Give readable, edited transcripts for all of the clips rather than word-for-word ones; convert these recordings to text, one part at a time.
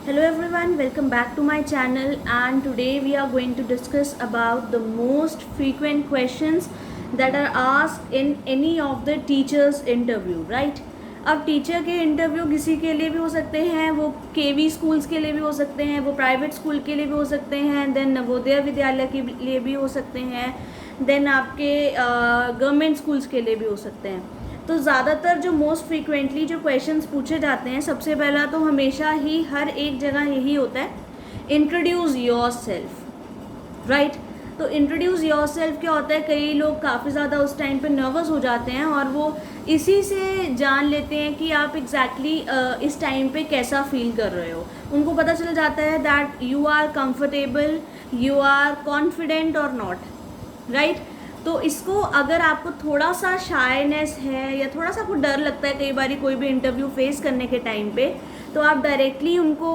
Hello everyone, welcome back to my channel, and today we are going to discuss about the most frequent questions that are asked in any of the teachers interview, right? अब teacher के interview किसी के लिए भी हो सकते हैं, वो केवी स्कूल्स के लिए भी हो सकते हैं, वो प्राइवेट स्कूल के लिए भी हो सकते हैं, देन नवोदय विद्यालय के लिए भी हो सकते हैं, देन आपके गवर्नमेंट स्कूल्स के लिए भी हो सकते हैं। तो ज़्यादातर जो मोस्ट फ्रीक्वेंटली जो क्वेश्चंस पूछे जाते हैं, सबसे पहला तो हमेशा ही हर एक जगह यही होता है, इंट्रोड्यूस योर सेल्फ, राइट। तो इंट्रोड्यूस योर सेल्फ क्या होता है, कई लोग काफ़ी ज़्यादा उस टाइम पे नर्वस हो जाते हैं और वो इसी से जान लेते हैं कि आप एग्जैक्टली इस टाइम पे कैसा फील कर रहे हो। उनको पता चल जाता है that you are comfortable, you are confident और नॉट, राइट। तो इसको अगर आपको थोड़ा सा शायनेस है या थोड़ा सा आपको डर लगता है कई बार कोई भी इंटरव्यू फेस करने के टाइम पे, तो आप डायरेक्टली उनको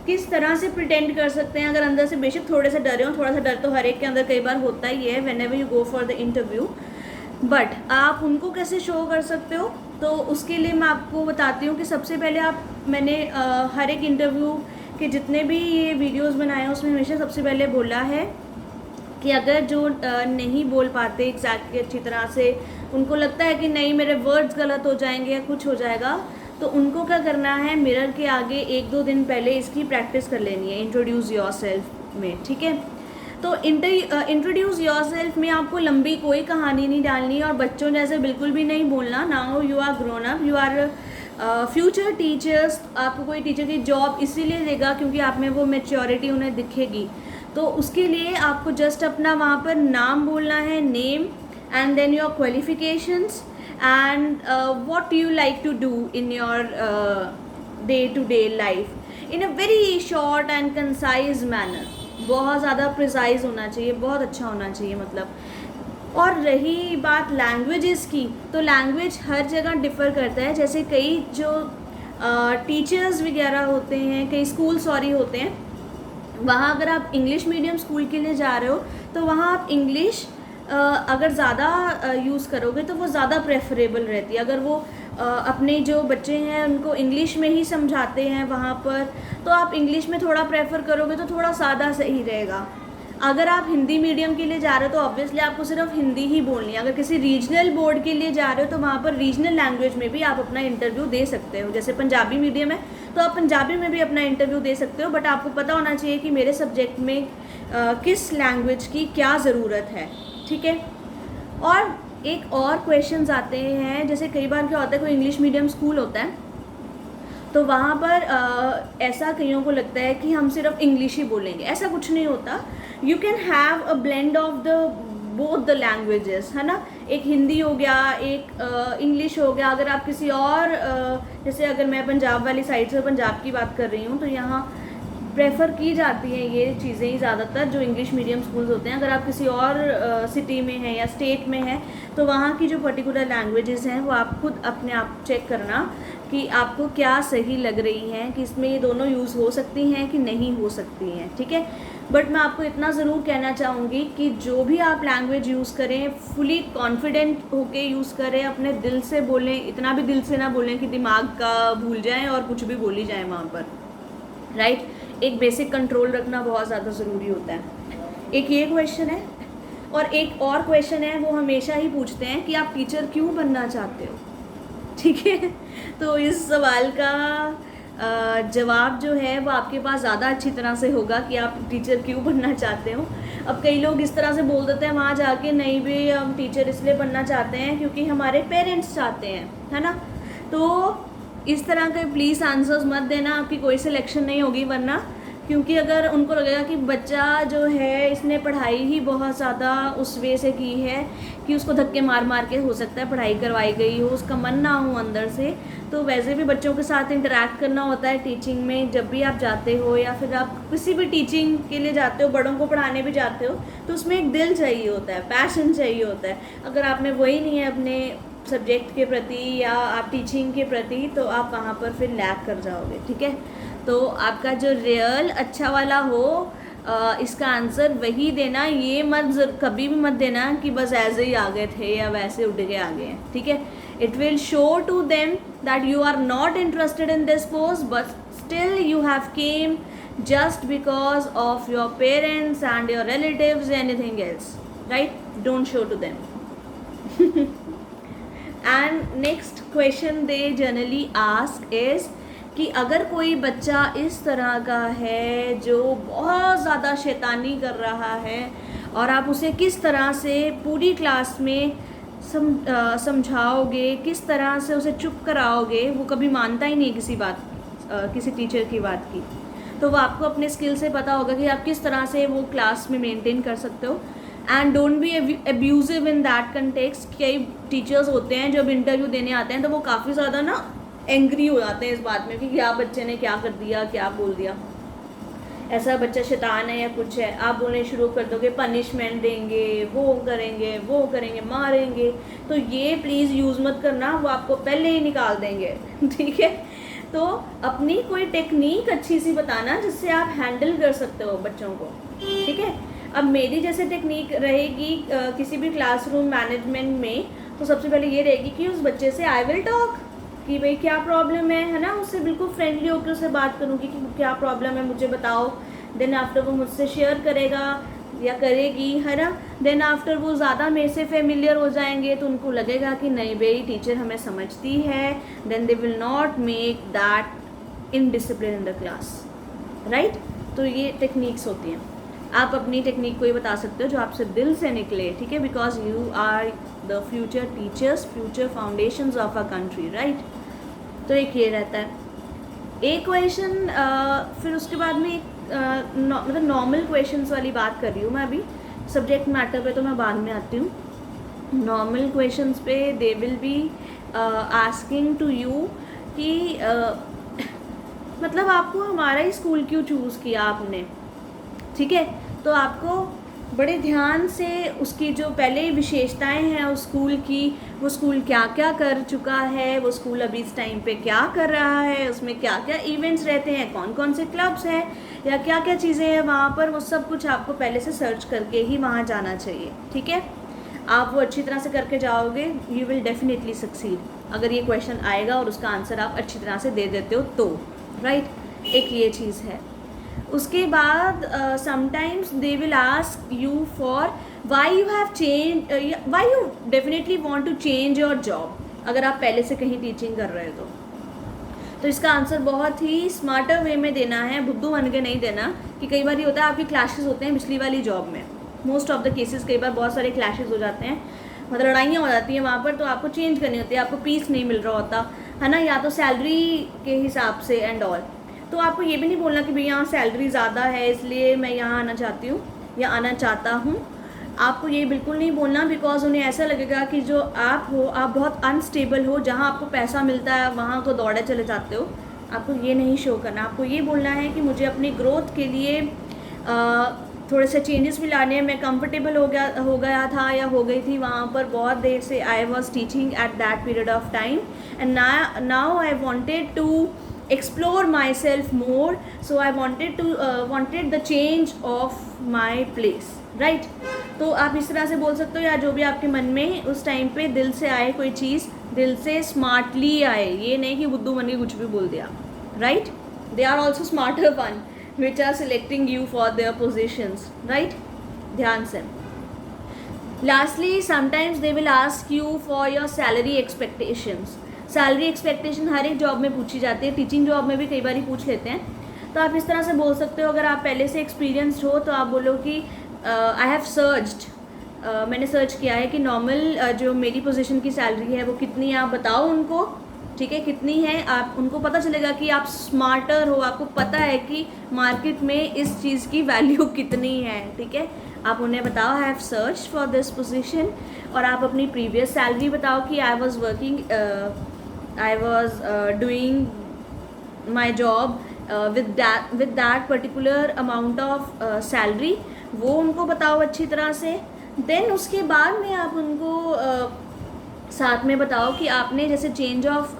किस तरह से प्रिटेंड कर सकते हैं। अगर अंदर से बेशक थोड़े से डरे हो, थोड़ा सा डर तो हर एक के अंदर कई बार होता ही है when ever you go for the interview, but आप उनको कैसे शो कर सकते हो, तो उसके लिए मैं आपको बताती हूँ कि सबसे पहले मैंने हर एक इंटरव्यू के जितने भी ये वीडियोज़ बनाए हैं उसमें हमेशा सबसे पहले बोला है कि अगर जो नहीं बोल पाते एग्जैक्टली अच्छी तरह से, उनको लगता है कि नहीं मेरे वर्ड्स गलत हो जाएंगे या कुछ हो जाएगा, तो उनको क्या करना है, मिरर के आगे 1-2 दिन पहले इसकी प्रैक्टिस कर लेनी है इंट्रोड्यूस योर सेल्फ में, ठीक है। तो इंट्रोड्यूस योर सेल्फ में आपको लंबी कोई कहानी नहीं डालनी और बच्चों जैसे बिल्कुल भी नहीं बोलना। Now you are grown up, you are future teachers. आपको कोई टीचर की जॉब इसीलिए देगा क्योंकि आप में वो मैच्योरिटी उन्हें दिखेगी, तो उसके लिए आपको जस्ट अपना वहाँ पर नाम बोलना है, name, and then your qualifications and what you like to do in your day to day life in a very short and concise manner. बहुत ज़्यादा प्रिसाइज होना चाहिए, बहुत अच्छा होना चाहिए मतलब। और रही बात लैंग्वेजेस की, तो लैंग्वेज हर जगह डिफ़र करता है। जैसे कई जो टीचर्स वगैरह होते हैं, कई स्कूल होते हैं, वहाँ अगर आप इंग्लिश मीडियम स्कूल के लिए जा रहे हो तो वहाँ आप इंग्लिश अगर ज़्यादा यूज़ करोगे तो वो ज़्यादा प्रेफरेबल रहती है। अगर वो अपने जो बच्चे हैं उनको इंग्लिश में ही समझाते हैं वहाँ पर, तो आप इंग्लिश में थोड़ा प्रेफर करोगे तो थोड़ा ज़्यादा सही रहेगा। अगर आप हिंदी मीडियम के लिए जा रहे हो तो ऑब्वियसली आपको सिर्फ हिंदी ही बोलनी है। अगर किसी रीजनल बोर्ड के लिए जा रहे हो तो वहाँ पर रीजनल लैंग्वेज में भी आप अपना इंटरव्यू दे सकते हो। जैसे पंजाबी मीडियम है तो आप पंजाबी में भी अपना इंटरव्यू दे सकते हो, बट आपको पता होना चाहिए कि मेरे सब्जेक्ट में किस लैंग्वेज की क्या ज़रूरत है, ठीक है। और एक और क्वेश्चंस आते हैं, जैसे कई बार क्या होता है, कोई इंग्लिश मीडियम स्कूल होता है तो वहाँ पर ऐसा कईयों को लगता है कि हम सिर्फ इंग्लिश ही बोलेंगे। ऐसा कुछ नहीं होता। You can have a blend of the both the languages, है ना। एक हिंदी हो गया, एक इंग्लिश हो गया। अगर आप किसी और जैसे अगर मैं पंजाब वाली साइड से पंजाब की बात कर रही हूँ तो यहाँ प्रेफर की जाती हैं ये चीज़ें ज़्यादातर, जो इंग्लिश मीडियम स्कूल्स होते हैं। अगर आप किसी और सिटी में हैं या स्टेट में हैं तो वहाँ की जो पर्टिकुलर लैंग्वेजेस हैं वो आप खुद अपने आप चेक करना कि आपको क्या सही लग रही हैं, कि इसमें ये दोनों यूज़ हो सकती हैं कि नहीं हो सकती हैं, ठीक है। बट मैं आपको इतना ज़रूर कहना चाहूँगी कि जो भी आप लैंग्वेज यूज़ करें फुली कॉन्फिडेंट होके यूज़ करें, अपने दिल से बोलें। इतना भी दिल से ना बोलें कि दिमाग का भूल जाएं और कुछ भी बोली जाए वहाँ पर, राइट। एक बेसिक कंट्रोल रखना बहुत ज़्यादा ज़रूरी होता है। एक ये क्वेश्चन है, और एक और क्वेश्चन है वो हमेशा ही पूछते हैं कि आप टीचर क्यों बनना चाहते हो, ठीक है। तो इस सवाल का जवाब जो है वो आपके पास ज़्यादा अच्छी तरह से होगा कि आप टीचर क्यों बनना चाहते हो। अब कई लोग इस तरह से बोल देते हैं वहाँ जाके, नहीं भी हम टीचर इसलिए बनना चाहते हैं क्योंकि हमारे पेरेंट्स चाहते हैं, है ना। तो इस तरह के प्लीज़ आंसर्स मत देना, आपकी कोई सिलेक्शन नहीं होगी वरना। क्योंकि अगर उनको लगेगा कि बच्चा जो है इसने पढ़ाई ही बहुत ज़्यादा उस वे से की है कि उसको धक्के मार मार के हो सकता है पढ़ाई करवाई गई हो, उसका मन ना हो अंदर से, तो वैसे भी बच्चों के साथ इंटरेक्ट करना होता है टीचिंग में। जब भी आप जाते हो या फिर आप किसी भी टीचिंग के लिए जाते हो, बड़ों को पढ़ाने भी जाते हो, तो उसमें एक दिल चाहिए होता है, पैशन चाहिए होता है। अगर आप में वही नहीं है अपने सब्जेक्ट के प्रति या आप टीचिंग के प्रति, तो आप वहाँ पर फिर लैग कर जाओगे, ठीक है। तो आपका जो रियल अच्छा वाला हो इसका आंसर वही देना। ये मत कभी भी मत देना कि बस ऐसे ही आ गए थे या वैसे उठ के आ गए हैं, ठीक है। It will show to them that you are not interested in this post, but still you have came just because of your parents and your relatives, anything else, right? Don't show to them. And next question they generally ask is कि अगर कोई बच्चा इस तरह का है जो बहुत ज़्यादा शैतानी कर रहा है और आप उसे किस तरह से पूरी क्लास में समझाओगे, किस तरह से उसे चुप कराओगे, वो कभी मानता ही नहीं किसी बात, किसी टीचर की बात की, तो वो आपको अपने स्किल से पता होगा कि आप किस तरह से वो क्लास में मेंटेन कर सकते हो. And don't be abusive in that context. कई टीचर्स होते हैं जब इंटरव्यू देने आते हैं तो वो काफ़ी ज़्यादा ना एंग्री हो जाते हैं इस बात में कि क्या बच्चे ने क्या कर दिया, क्या बोल दिया, ऐसा बच्चा शैतान है या कुछ है. आप बोलने शुरू कर दोगे पनिशमेंट देंगे, वो करेंगे, मारेंगे, तो ये प्लीज़ यूज़ मत करना, वो आपको पहले ही निकाल देंगे. ठीक है, तो अपनी कोई टेक्निक अच्छी सी बताना जिससे आप हैंडल कर सकते हो बच्चों को. ठीक है, अब मेरी जैसे टेक्निक रहेगी किसी भी क्लासरूम मैनेजमेंट में, तो सबसे पहले ये रहेगी कि उस बच्चे से आई विल टॉक कि भाई क्या प्रॉब्लम है ना, उससे बिल्कुल फ्रेंडली होकर उससे बात करूँगी कि क्या प्रॉब्लम है मुझे बताओ. देन आफ्टर वो मुझसे शेयर करेगा या करेगी, है ना. देन आफ्टर वो ज़्यादा मेरे से फेमिलियर हो जाएंगे तो उनको लगेगा कि नहीं भाई टीचर हमें समझती है. Then they will not make that indiscipline in the class, right. तो ये टेक्निक्स होती हैं. आप अपनी टेक्निक को ही बता सकते हो जो आपसे दिल से निकले. ठीक है, because you are the future teachers, future foundations of a country, right. तो एक ये रहता है. एक क्वेश्चन फिर उसके बाद में मतलब नॉर्मल क्वेश्चंस वाली बात कर रही हूँ मैं अभी. सब्जेक्ट मैटर पे तो मैं बाद में आती हूँ. नॉर्मल क्वेश्चंस पे they will be asking to you कि मतलब आपको हमारा ही स्कूल क्यों चूज़ किया आपने. ठीक है, तो आपको बड़े ध्यान से उसकी जो पहले विशेषताएं हैं उस स्कूल की, वो स्कूल क्या क्या कर चुका है, वो स्कूल अभी इस टाइम पे क्या कर रहा है, उसमें क्या क्या इवेंट्स रहते हैं, कौन कौन से क्लब्स हैं या क्या क्या चीज़ें हैं वहाँ पर, वो सब कुछ आपको पहले से सर्च करके ही वहाँ जाना चाहिए. ठीक है, आप वो अच्छी तरह से करके जाओगे, यू विल डेफिनेटली सक्सीड. अगर ये क्वेश्चन आएगा और उसका आंसर आप अच्छी तरह से दे देते हो तो, राइट. एक ये चीज़ है. उसके बाद sometimes they will ask you for why you have change, why you definitely want to change your job. अगर आप पहले से कहीं टीचिंग कर रहे हो तो इसका आंसर बहुत ही स्मार्टर वे में देना है, बुद्धू बन के नहीं देना. कि कई बार ये होता है आपकी क्लैशेस होते हैं पिछली वाली जॉब में, मोस्ट ऑफ द केसेस कई बार बहुत सारे क्लैशेस हो जाते हैं, मतलब लड़ाइयाँ हो जाती हैं वहाँ पर, तो आपको चेंज करनी होती है, आपको पीस नहीं मिल रहा होता है ना, या तो सैलरी के हिसाब से एंड ऑल. तो आपको ये भी नहीं बोलना कि भाई यहाँ सैलरी ज़्यादा है इसलिए मैं यहाँ आना चाहती हूँ या आना चाहता हूँ. आपको ये बिल्कुल नहीं बोलना, बिकॉज उन्हें ऐसा लगेगा कि जो आप हो, आप बहुत अनस्टेबल हो, जहाँ आपको पैसा मिलता है वहाँ को दौड़े चले जाते हो. आपको ये नहीं शो करना. आपको ये बोलना है कि मुझे अपनी ग्रोथ के लिए थोड़े से चेंजेस भी लाने हैं. मैं कंफर्टेबल हो गया था या हो गई थी वहाँ पर बहुत देर से. I was teaching at that period of time and now I wanted to explore myself more, so I wanted the change of my place, right. तो आप इस तरह से बोल सकते हो, या जो भी आपके मन में उस टाइम पे दिल से आए कोई चीज़, दिल से स्मार्टली आए, ये नहीं कि बुद्धू बन के कुछ भी बोल दिया, right. They are also smarter one which are selecting you for their positions, right. ध्यान से. Lastly sometimes they will ask you for your salary expectations. Salary expectation हर एक जॉब में पूछी जाती है, टीचिंग जॉब में भी कई बार ही पूछ लेते हैं. तो आप इस तरह से बोल सकते हो, अगर आप पहले से एक्सपीरियंस्ड हो तो आप बोलो कि आई हैव सर्च्ड, मैंने सर्च किया है कि नॉर्मल जो मेरी पोजीशन की सैलरी है वो कितनी है, आप बताओ उनको. ठीक है, कितनी है, आप उनको पता चलेगा कि आप स्मार्टर हो, आपको पता है कि मार्केट में इस चीज़ की वैल्यू कितनी है. ठीक है, आप उन्हें बताओ I have search for this position, और आप अपनी प्रीवियस सैलरी बताओ कि I was working, I was doing my job with that particular amount of salary. वो उनको बताओ अच्छी तरह से. देन उसके बाद में आप उनको साथ में बताओ कि आपने जैसे चेंज ऑफ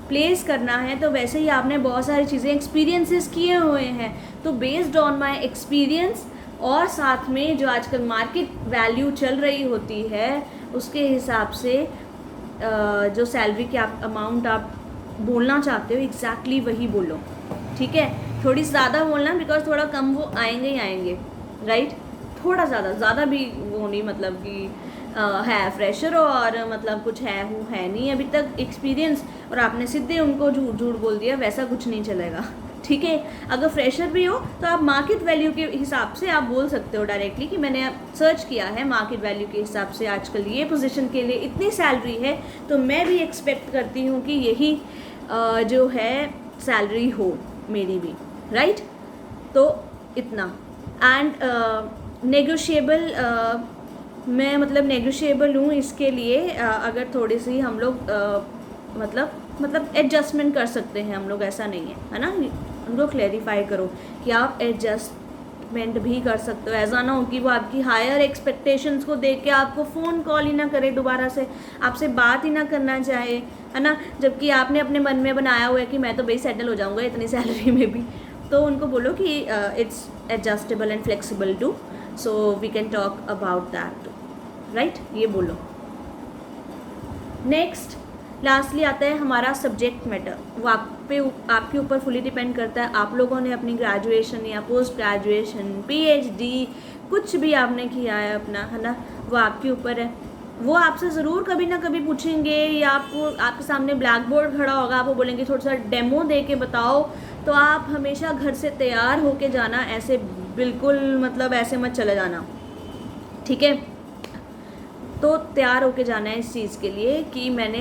प्लेस करना है तो वैसे ही आपने बहुत सारी चीज़ें एक्सपीरियंसेस किए हुए हैं, तो बेस्ड ऑन माई एक्सपीरियंस और साथ में जो आजकल मार्केट वैल्यू चल रही होती है उसके हिसाब से जो सैलरी की आप अमाउंट आप बोलना चाहते हो एग्जैक्टली वही बोलो. ठीक है, थोड़ी ज़्यादा बोलना, बिकॉज थोड़ा कम वो आएंगे ही आएंगे, राइट। थोड़ा ज़्यादा भी वो नहीं, मतलब कि है फ्रेशर और मतलब कुछ है नहीं अभी तक एक्सपीरियंस, और आपने सीधे उनको झूठ बोल दिया, वैसा कुछ नहीं चलेगा, ठीक है। अगर फ्रेशर भी हो तो आप मार्केट वैल्यू के हिसाब से आप बोल सकते हो डायरेक्टली कि मैंने सर्च किया है, मार्केट वैल्यू के हिसाब से आजकल ये पोजीशन के लिए इतनी सैलरी है, तो मैं भी एक्सपेक्ट करती हूँ कि यही जो है सैलरी हो मेरी भी, राइट। तो इतना। एंड नेगोशिएबल, मैं मतलब नेगोशिएबल हूँ इसके लिए, अगर थोड़ी सी हम लोग मतलब एडजस्टमेंट कर सकते हैं हम लोग, ऐसा नहीं है ना। उनको क्लैरिफाई करो कि आप एडजस्टमेंट भी कर सकते हो, ऐसा ना हो कि वो आपकी हायर एक्सपेक्टेशंस को देख के आपको फ़ोन कॉल ही ना करे, दोबारा से आपसे बात ही ना करना चाहे, है ना, जबकि आपने अपने मन में बनाया हुआ है कि मैं तो भाई सेटल हो जाऊँगा इतनी सैलरी में भी। तो उनको बोलो कि it's adjustable and flexible too, so we can talk about that, right, ये बोलो। नेक्स्ट लास्टली आता है हमारा सब्जेक्ट मैटर। वो आपके ऊपर फुली डिपेंड करता है। आप लोगों ने अपनी ग्रेजुएशन या पोस्ट ग्रेजुएशन, पीएचडी, कुछ भी आपने किया है अपना, है ना, वो आपके ऊपर है। वो आपसे ज़रूर कभी ना कभी पूछेंगे, या आपके सामने ब्लैक बोर्ड खड़ा होगा, आपको बोलेंगे थोड़ा सा डेमो दे के बताओ, तो आप हमेशा घर से तैयार होके जाना, ऐसे बिल्कुल मतलब ऐसे मत चले जाना, ठीक है। तो तैयार होके जाना है इस चीज़ के लिए कि मैंने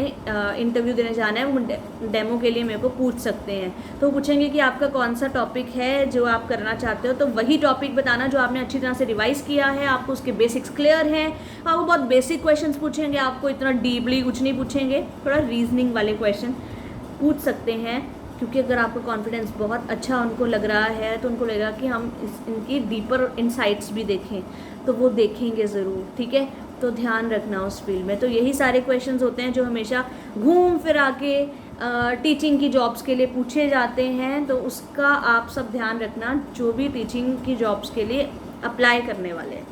इंटरव्यू देने जाना है, वो डेमो के लिए मेरे को पूछ सकते हैं। तो पूछेंगे कि आपका कौन सा टॉपिक है जो आप करना चाहते हो, तो वही टॉपिक बताना जो आपने अच्छी तरह से रिवाइज़ किया है, आपको उसके बेसिक्स क्लियर हैं। आपको बहुत बेसिक क्वेश्चंस पूछेंगे, आपको इतना डीपली कुछ नहीं पूछेंगे, थोड़ा रीजनिंग वाले क्वेश्चन पूछ सकते हैं, क्योंकि अगर आपका कॉन्फिडेंस बहुत अच्छा उनको लग रहा है तो उनको लगेगा कि हम इनकी डीपर इनसाइट्स भी देखें, तो वो देखेंगे ज़रूर, ठीक है। तो ध्यान रखना उस फील्ड में। तो यही सारे क्वेश्चंस होते हैं जो हमेशा घूम फिर आके टीचिंग की जॉब्स के लिए पूछे जाते हैं, तो उसका आप सब ध्यान रखना जो भी टीचिंग की जॉब्स के लिए अप्लाई करने वाले हैं,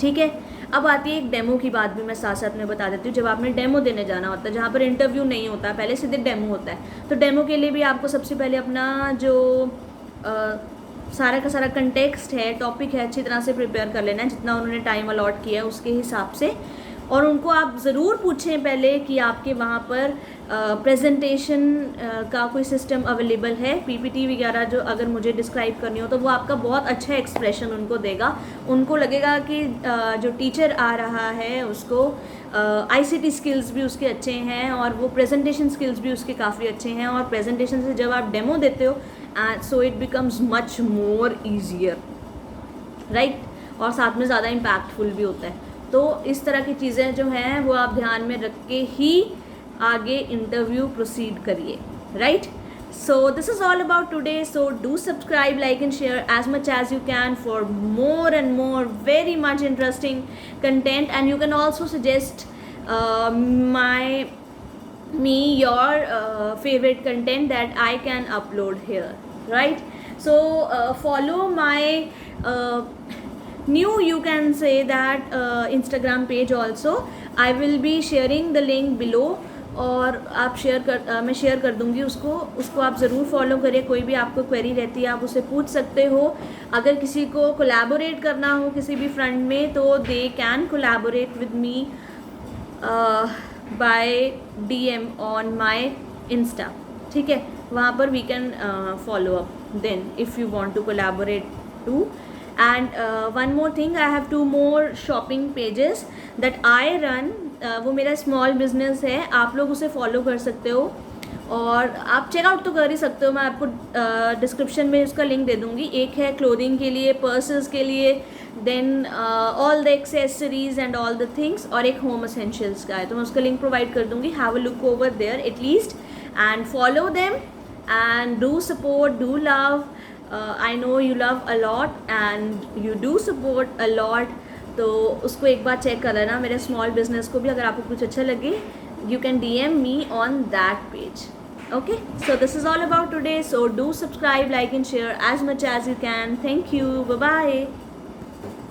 ठीक है। अब आती है एक डेमो की बात भी मैं साथ साथ में बता देती हूँ। जब आपने डेमो देने जाना होता है, जहाँ पर इंटरव्यू नहीं होता, पहले सीधे डेमो होता है, तो डेमो के लिए भी आपको सबसे पहले अपना जो सारा का सारा कंटेक्स्ट है, टॉपिक है, अच्छी तरह से प्रिपेयर कर लेना है, जितना उन्होंने टाइम अलॉट किया है उसके हिसाब से। और उनको आप ज़रूर पूछें पहले कि आपके वहाँ पर प्रेजेंटेशन का कोई सिस्टम अवेलेबल है, पीपीटी वगैरह जो अगर मुझे डिस्क्राइब करनी हो, तो वो आपका बहुत अच्छा एक्सप्रेशन उनको देगा। उनको लगेगा कि जो टीचर आ रहा है उसको आईसीटी स्किल्स भी उसके अच्छे हैं, और वो प्रेजेंटेशन स्किल्स भी उसके काफ़ी अच्छे हैं, और प्रेजेंटेशन से जब आप डेमो देते हो so it becomes much more easier, right, और साथ में ज़्यादा इम्पैक्टफुल भी होता है। तो इस तरह की चीज़ें जो हैं वो आप ध्यान में रख के ही आगे इंटरव्यू प्रोसीड करिए, right. So this is all about today. So do subscribe, like and share as much as you can for more and more very much interesting content, and you can also suggest me your favorite content that I can upload here, right. So follow my new, you can say that, Instagram page also. I will be sharing the link below, और आप मैं share कर दूंगी उसको आप ज़रूर follow करें। कोई भी आपको क्वेरी रहती है आप उसे पूछ सकते हो। अगर किसी को कोलैबोरेट करना हो किसी भी फ्रंट में, तो they can collaborate with me by DM on my Insta, ठीक है। वहाँ पर we can follow up then if you want to collaborate too. And one more thing, I have 2 more shopping pages that I run. वो मेरा small business है, आप लोग उसे फॉलो कर सकते हो, और आप चेकआउट तो कर ही सकते हो। मैं आपको डिस्क्रिप्शन में उसका लिंक दे दूँगी। एक है क्लोथिंग के लिए, पर्सेस के लिए, then all the accessories and all the things, और एक होम एसेंशियल्स का है, तो मैं उसका लिंक प्रोवाइड कर दूँगी। Have a look over there at least and follow them and do support, do love. I know you love a lot and you do support a lot, तो उसको एक बार चेक कर लेना मेरे स्मॉल बिजनेस को भी। अगर आपको कुछ अच्छा लगे, you can DM me on that page. Okay, so this is all about today. So do subscribe, like and share as much as you can. Thank you. Bye bye.